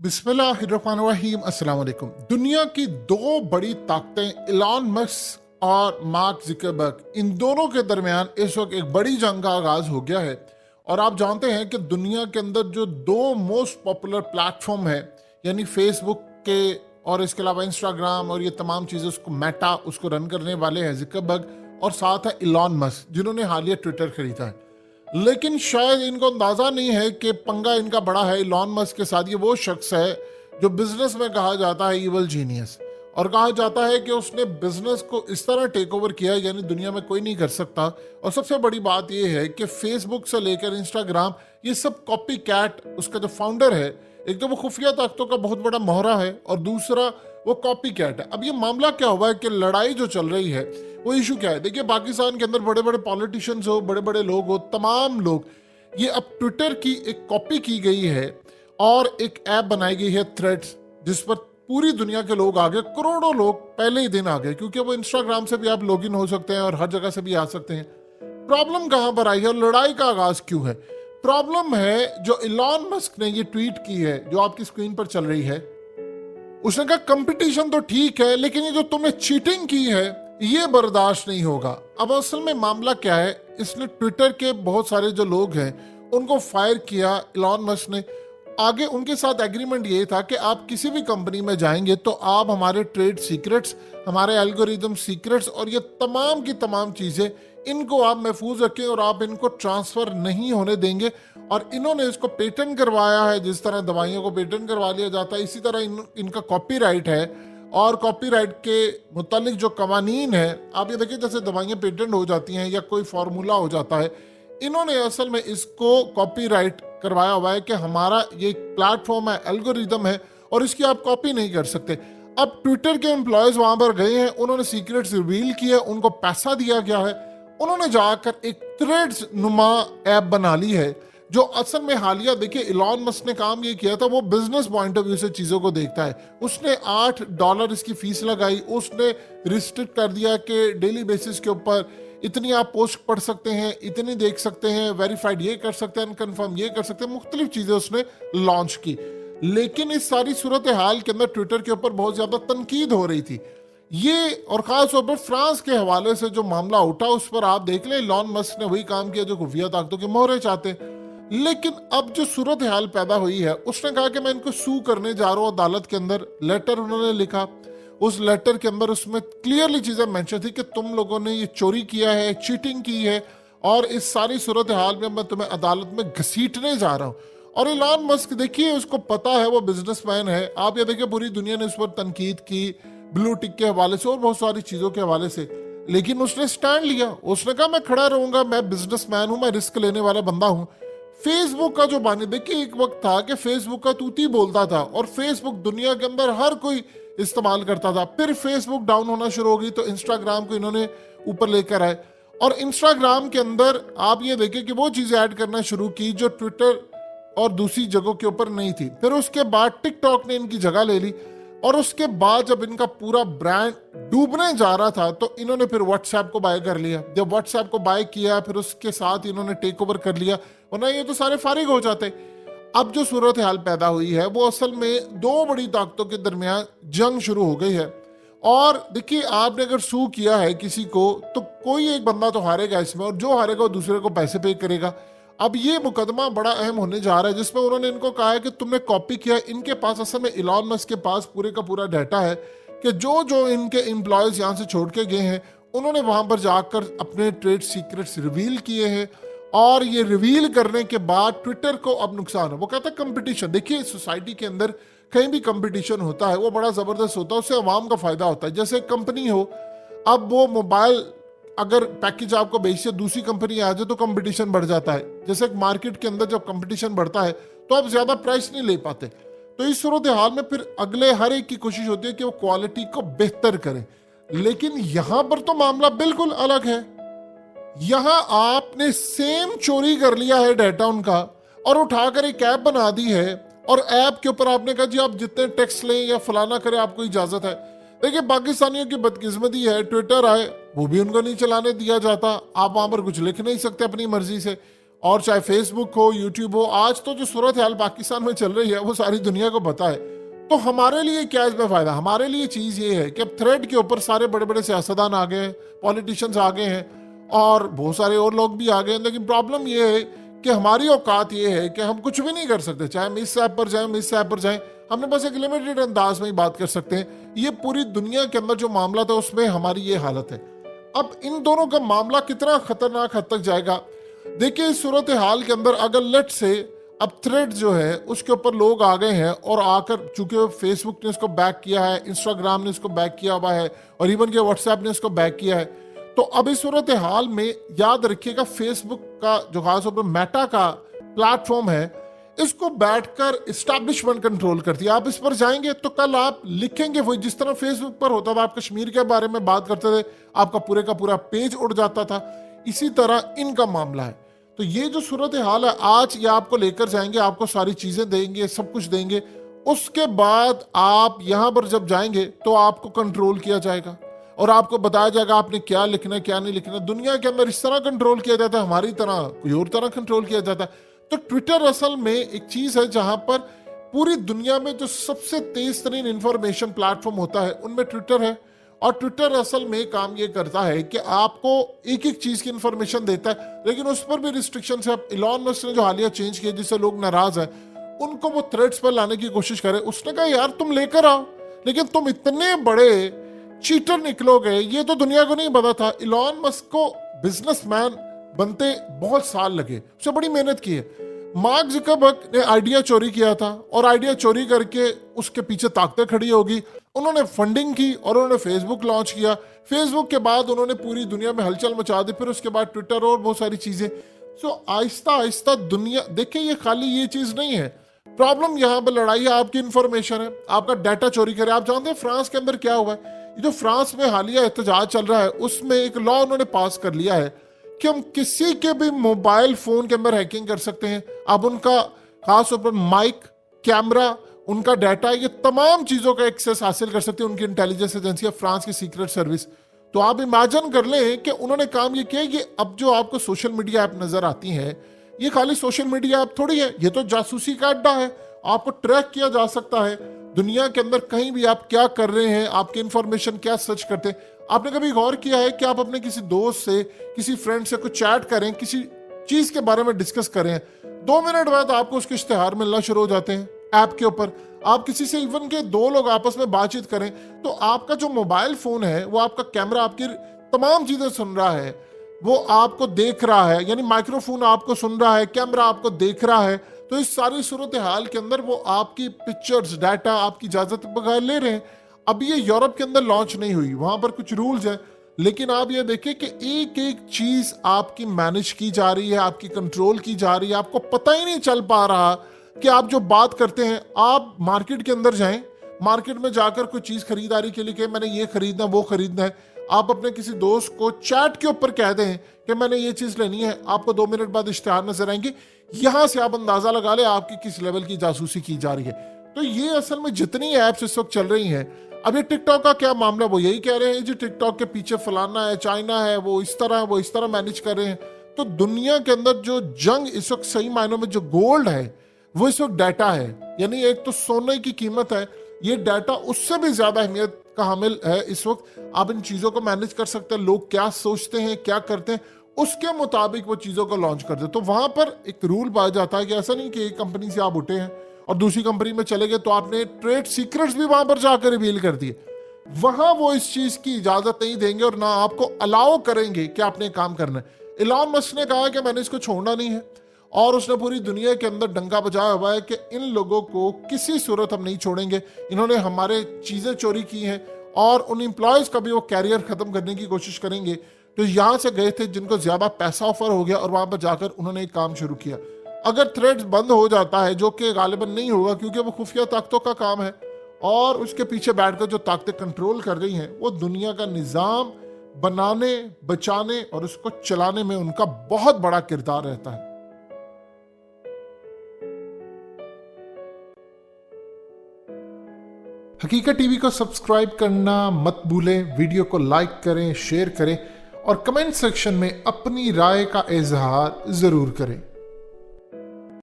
बिस्मिल्लाहिर्रहमानिर्रहीम अस्सलाम वालेकुम। दुनिया की दो बड़ी ताकतें इलॉन मस्क और मार्क ज़ुकरबर्ग, इन दोनों के दरमियान इस वक्त एक बड़ी जंग का आगाज हो गया है। और आप जानते हैं कि दुनिया के अंदर जो दो मोस्ट पॉपुलर प्लेटफॉर्म है, यानी फेसबुक के और इसके अलावा इंस्टाग्राम और ये तमाम चीज़ें, उसको मेटा उसको रन करने वाले हैं ज़ुकरबर्ग, और साथ है इलॉन मस्क जिन्होंने हालिया ट्विटर खरीदा है। लेकिन शायद इनको अंदाजा नहीं है कि पंगा इनका बड़ा है इलॉन मस्क के साथ। ये वो शख्स है जो बिजनेस में कहा जाता है इवल जीनियस, और कहा जाता है कि उसने बिजनेस को इस तरह टेक ओवर किया है यानी दुनिया में कोई नहीं कर सकता। और सबसे बड़ी बात यह है कि फेसबुक से लेकर इंस्टाग्राम ये सब कॉपी कैट, उसका जो फाउंडर है, एक तो वो खुफिया ताकतों का बहुत बड़ा मोहरा है और दूसरा वो कॉपी कैट है। अब ये मामला क्या हुआ है कि लड़ाई जो चल रही है वो इशू क्या है। देखिए, पाकिस्तान के अंदर बड़े बड़े पॉलिटिशियंस हो, बड़े बड़े लोग हो, तमाम लोग, ये अब ट्विटर की एक कॉपी की गई है और एक ऐप बनाई गई है थ्रेड्स, जिस पर पूरी दुनिया के लोग आ गए, करोड़ों लोग पहले ही दिन आ गए, क्योंकि वो इंस्टाग्राम से भी आप लॉग इन हो सकते हैं और हर जगह से भी आ सकते हैं। प्रॉब्लम कहां पर आई है और लड़ाई का आगाज क्यों है? प्रॉब्लम है जो इलॉन मस्क ने ये ट्वीट की है जो आपकी स्क्रीन पर चल रही है। उसने कहा कंपटीशन तो ठीक है, लेकिन ये जो तुमने चीटिंग की है ये बर्दाश्त नहीं होगा। अब असल में मामला क्या है, इसने ट्विटर के बहुत सारे जो लोग हैं उनको फायर किया इलॉन मस्क ने। आगे उनके साथ एग्रीमेंट ये था कि आप किसी भी कंपनी में जाएंगे तो आप हमारे ट्रेड सीक्रेट्स, हमारे एल्गोरिदम सीक्रेट्स और ये तमाम की तमाम चीज़ें, इनको आप महफूज रखें और आप इनको ट्रांसफ़र नहीं होने देंगे। और इन्होंने इसको पेटेंट करवाया है, जिस तरह दवाइयों को पेटेंट करवा लिया जाता है, इसी तरह इनका कॉपीराइट है। और कॉपीराइट के मुतालिक जो कवानीन है, आप ये देखिए, जैसे दवाइयाँ पेटेंट हो जाती हैं या कोई फार्मूला हो जाता है, इन्होंने असल में इसको कॉपीराइट करवाया हुआ है कि हमारा ये प्लेटफॉर्म है, एल्गोरिदम है और इसकी आप कॉपी नहीं कर सकते। अब ट्विटर के एम्प्लॉयज वहां पर गए हैं, उन्होंने सीक्रेट्स रिवील किए, उनको पैसा दिया गया है, उन्होंने जाकर एक थ्रेड्स नुमा ऐप बना ली है जो असल में हालिया, देखिए इलॉन मस्क ने काम ये किया था, वो बिजनेस पॉइंट ऑफ व्यू से चीज़ों को देखता है। उसने $8 इसकी फीस लगाई, उसने रिस्ट्रिक्ट कर दिया कि डेली बेसिस के ऊपर इतनी आप पोस्ट पढ़ सकते हैं, इतनी देख सकते हैं, वेरीफाइड ये कर सकते हैं, अनकन्फर्म ये कर सकते हैं, मुख्तलिफ चीज़ें उसने लॉन्च की। लेकिन इस सारी सूरत हाल के अंदर ट्विटर के ऊपर बहुत ज़्यादा तनकीद हो रही थी ये, और ख़ास तौर पर फ्रांस के हवाले से जो मामला उठा उस पर आप देख लें, इलॉन मस्क ने वही काम किया जो खुफिया ताकतों के मोहरे चाहते। लेकिन अब जो सूरत हाल पैदा हुई है, उसने कहा कि मैं इनको सू करने जा रहा हूँ अदालत के अंदर। लेटर उन्होंने लिखा, उस लेटर के अंदर उसमें क्लियरली चीज़ें मेंशन थी कि तुम लोगों ने ये चोरी किया है, चीटिंग की है, और इस सारी सूरत हाल में मैं तुम्हें अदालत में घसीटने जा रहा हूँ। और इलॉन मस्क, देखिए उसको पता है, वो बिजनेसमैन है। आप ये देखिए, पूरी दुनिया ने उस पर तनकीद की, ब्लू टिक के हवाले से और बहुत सारी चीज़ों के हवाले से, लेकिन उसने स्टैंड लिया। उसने कहा मैं खड़ा रहूंगा, मैं बिजनेसमैन हूँ, मैं रिस्क लेने वाला बंदा हूँ। फेसबुक का जो बानी, देखिए एक वक्त था कि फेसबुक का तूती बोलता था और फेसबुक दुनिया के अंदर हर कोई इस्तेमाल करता था। फिर फेसबुक डाउन होना शुरू हो गई तो इंस्टाग्राम को इन्होंने ऊपर लेकर आए, और इंस्टाग्राम के अंदर आप ये देखिए कि वो चीज़ें ऐड करना शुरू की जो ट्विटर और दूसरी जगहों के ऊपर नहीं थी। फिर उसके बाद टिकटॉक ने इनकी जगह ले ली, और उसके बाद जब इनका पूरा ब्रांड डूबने जा रहा था तो इन्होंने फिर व्हाट्सएप को बाय कर लिया। जब व्हाट्सएप को बाय किया, फिर उसके साथ इन्होंने टेक ओवर कर लिया, वरना ये तो सारे फारिग हो जाते। अब जो सूरत हाल पैदा हुई है वो असल में दो बड़ी ताकतों के दरमियान जंग शुरू हो गई है। और देखिए, आपने अगर सू किया है किसी को तो कोई एक बंदा तो हारेगा इसमें, और जो हारेगा वो दूसरे को पैसे पे करेगा। अब ये मुकदमा बड़ा अहम होने जा रहा है, जिसमें उन्होंने इनको कहा है कि तुमने कॉपी किया। इनके पास असल में, इलॉन मस्क के पास पूरे का पूरा डाटा है कि जो जो इनके एम्प्लॉयज यहाँ से छोड़ के गए हैं, उन्होंने वहां पर जाकर अपने ट्रेड सीक्रेट्स रिवील किए हैं। और ये रिवील करने के बाद ट्विटर को अब नुकसान है। वो कहता है कंपटीशन, देखिए सोसाइटी के अंदर कहीं भी कंपटीशन होता है वो बड़ा ज़बरदस्त होता है, उससे अवाम का फ़ायदा होता है। जैसे कंपनी हो, अब वो मोबाइल अगर पैकेज आपको बेचते दूसरी कंपनी आ जाए तो कंपटीशन बढ़ जाता है। जैसे एक मार्केट के अंदर जब कंपटीशन बढ़ता है तो आप ज़्यादा प्राइस नहीं ले पाते। तो इस सूरत हाल में फिर अगले हर एक की कोशिश होती है कि वो क्वालिटी को बेहतर करें। लेकिन यहाँ पर तो मामला बिल्कुल अलग है। यहां आपने सेम चोरी कर लिया है डाटा उनका और उठाकर एक ऐप बना दी है, और ऐप के ऊपर आपने कहा जी आप जितने टैक्स लें या फलाना करें आपको इजाजत है। देखिए, पाकिस्तानियों की बदकिस्मती है, ट्विटर आए वो भी उनको नहीं चलाने दिया जाता, आप वहां पर कुछ लिख नहीं सकते अपनी मर्जी से। और चाहे फेसबुक हो, यूट्यूब हो, आज तो जो सूरत हाल पाकिस्तान में चल रही है वो सारी दुनिया को पता है। तो हमारे लिए क्या इसमें फायदा? हमारे लिए चीज ये है कि अब थ्रेड के ऊपर सारे बड़े बड़े सियासतदान आ गए हैं, पॉलिटिशियंस आ गए हैं और बहुत सारे और लोग भी आ गए हैं। लेकिन प्रॉब्लम ये है कि हमारी औकात ये है कि हम कुछ भी नहीं कर सकते, चाहे हम इस ऐप पर जाएं, हम इस ऐप पर जाएं, हमने बस एक लिमिटेड अंदाज में ही बात कर सकते हैं। ये पूरी दुनिया के अंदर जो मामला था उसमें हमारी ये हालत है। अब इन दोनों का मामला कितना खतरनाक हद तक जाएगा, देखिए इस सूरत हाल के अंदर अगर लेट से अब थ्रेड जो है उसके ऊपर लोग आ गए हैं और आकर, चूंकि फेसबुक ने इसको बैक किया है, इंस्टाग्राम ने इसको बैक किया हुआ है और इवन के व्हाट्सएप ने इसको बैक किया है, तो अब इस सूरत हाल में याद रखिएगा फेसबुक का जो खासतौर पर मेटा का प्लेटफॉर्म है, इसको बैठकर इस्टेब्लिशमेंट कंट्रोल करती है। आप इस पर जाएंगे तो कल आप लिखेंगे वही जिस तरह फेसबुक पर होता था, आप कश्मीर के बारे में बात करते थे, आपका पूरे का पूरा पेज उड़ जाता था, इसी तरह इनका मामला है। तो ये जो सूरत हाल है आज, ये आपको लेकर जाएंगे, आपको सारी चीजें देंगे, सब कुछ देंगे, उसके बाद आप यहां पर जब जाएंगे तो आपको कंट्रोल किया जाएगा और आपको बताया जाएगा आपने क्या लिखना है क्या नहीं लिखना है। दुनिया के अंदर इस तरह कंट्रोल किया जाता है, हमारी तरह कोई और तरह कंट्रोल किया जाता है। तो ट्विटर असल में एक चीज है जहां पर पूरी दुनिया में जो सबसे तेज तरीन इंफॉर्मेशन प्लेटफॉर्म होता है उनमें ट्विटर है। और ट्विटर असल में काम ये करता है कि आपको एक एक चीज की इंफॉर्मेशन देता है, लेकिन उस पर भी रिस्ट्रिक्शन है। अब इलॉन मस्क ने जो हालिया चेंज किया जिससे लोग नाराज हैं, उनको वो थ्रेड्स पर लाने की कोशिश करे। उसने कहा यार तुम लेकर आओ, लेकिन तुम इतने बड़े चीटर निकलोगे ये तो दुनिया को नहीं पता था। इलॉन मस्क को बिजनेसमैन बनते बहुत साल लगे, उसने बड़ी मेहनत की है। मार्क जुकरबर्ग ने आइडिया चोरी किया था और आइडिया चोरी करके उसके पीछे ताकतें खड़ी होगी, उन्होंने फंडिंग की और उन्होंने फेसबुक लॉन्च किया। फेसबुक के बाद उन्होंने पूरी दुनिया में हलचल मचा दी, फिर उसके बाद ट्विटर और बहुत सारी चीजें। सो आहिस्ता आहिस्ता दुनिया, देखिए ये खाली ये चीज नहीं है, प्रॉब्लम यहाँ पर लड़ाई है आपकी इंफॉर्मेशन है, आपका डाटा चोरी करे। आप जानते हैं फ्रांस के अंदर क्या हुआ है? ये जो फ्रांस में हालिया एहतजाज चल रहा है उसमें एक लॉ उन्होंने पास कर लिया है कि हम किसी के भी मोबाइल फोन के अंदर हैकिंग कर सकते हैं। अब उनका खास तौर पर माइक, कैमरा, उनका डाटा, ये तमाम चीजों का एक्सेस हासिल कर सकते हैं उनकी इंटेलिजेंस एजेंसी है फ्रांस की सीक्रेट सर्विस। तो आप इमेजिन कर लें कि उन्होंने काम ये किया कि अब जो आपको सोशल मीडिया ऐप नजर आती हैं, ये खाली सोशल मीडिया ऐप थोड़ी है, ये तो जासूसी का अड्डा है। आपको ट्रैक किया जा सकता है दुनिया के अंदर कहीं भी आप क्या कर रहे हैं, आपकी इंफॉर्मेशन क्या सर्च करते हैं। आपने कभी गौर किया है कि आप अपने किसी दोस्त से, किसी फ्रेंड से कुछ चैट करें, किसी चीज के बारे में डिस्कस करें, 2 मिनट बाद आपको उसके इश्तेहार मिलना शुरू हो जाते हैं ऐप के ऊपर। आप किसी से इवन के 2 लोग आपस में बातचीत करें तो आपका जो मोबाइल फोन है वो आपका कैमरा आपकी तमाम चीजें सुन रहा है, वो आपको देख रहा है, यानी माइक्रोफोन आपको सुन रहा है, कैमरा आपको देख रहा है। तो इस सारी सूरत हाल के अंदर वो आपकी पिक्चर्स, डाटा आपकी इजाजत बगैर ले रहे हैं। अब ये यूरोप के अंदर लॉन्च नहीं हुई, वहां पर कुछ रूल्स हैं, लेकिन आप ये देखिए कि एक एक चीज आपकी मैनेज की जा रही है, आपकी कंट्रोल की जा रही है। आपको पता ही नहीं चल पा रहा कि आप जो बात करते हैं, आप मार्केट के अंदर जाएं, मार्केट में जाकर कोई चीज खरीदारी के लिए कि मैंने ये खरीदना वो खरीदना है, आप अपने किसी दोस्त को चैट के ऊपर कह दें कि मैंने ये चीज लेनी है, आपको 2 मिनट बाद इश्तेहार नजर आएंगे। यहां से आप अंदाजा लगा ले आपकी किस लेवल की जासूसी की जा रही है। तो ये असल में जितनी ऐप्स इस वक्त चल रही हैं, अब ये टिकटॉक का क्या मामला, वो यही कह रहे हैं जी टिकटॉक के पीछे फलाना है, चाइना है, वो इस तरह मैनेज कर रहे हैं। तो दुनिया के अंदर जो जंग इस वक्त सही मायनों में जो गोल्ड है वो इस वक्त डाटा है, यानी एक तो सोने की कीमत है, ये डाटा उससे भी ज्यादा अहमियत का हामिल है इस वक्त। आप इन चीजों को मैनेज कर सकते हैं, लोग क्या सोचते हैं, क्या करते हैं, उसके मुताबिक वो चीजों को लॉन्च कर दे। तो वहां पर एक रूल पाया जाता है कि ऐसा नहीं कि एक कंपनी से आप उठे हैं और दूसरी कंपनी में चले गए तो आपने ट्रेड सीक्रेट्स भी वहां पर जाकर रिवील कर दिए। वहां वो इस चीज की इजाजत नहीं देंगे और ना आपको अलाउ करेंगे कि आपने काम करना है। इलॉन मस्क ने कहा कि मैंने इसको छोड़ना नहीं है और उसने पूरी दुनिया के अंदर डंका बजाया हुआ है कि इन लोगों को किसी सूरत हम नहीं छोड़ेंगे, इन्होंने हमारे चीजें चोरी की हैं और उन एम्प्लॉयज का भी वो कैरियर खत्म करने की कोशिश करेंगे। तो यहां से गए थे जिनको ज्यादा पैसा ऑफर हो गया और वहां पर जाकर उन्होंने एक काम शुरू किया। अगर थ्रेड्स बंद हो जाता है, जो कि गालिबन नहीं होगा क्योंकि वो खुफिया ताकतों का काम है और उसके पीछे बैठकर जो ताकतें कंट्रोल कर रही हैं, वो दुनिया का निजाम बनाने, बचाने और उसको चलाने में उनका बहुत बड़ा किरदार रहता है। हकीकत टीवी को सब्सक्राइब करना मत भूलें, वीडियो को लाइक करें, शेयर करें और कमेंट सेक्शन में अपनी राय का इजहार जरूर करें।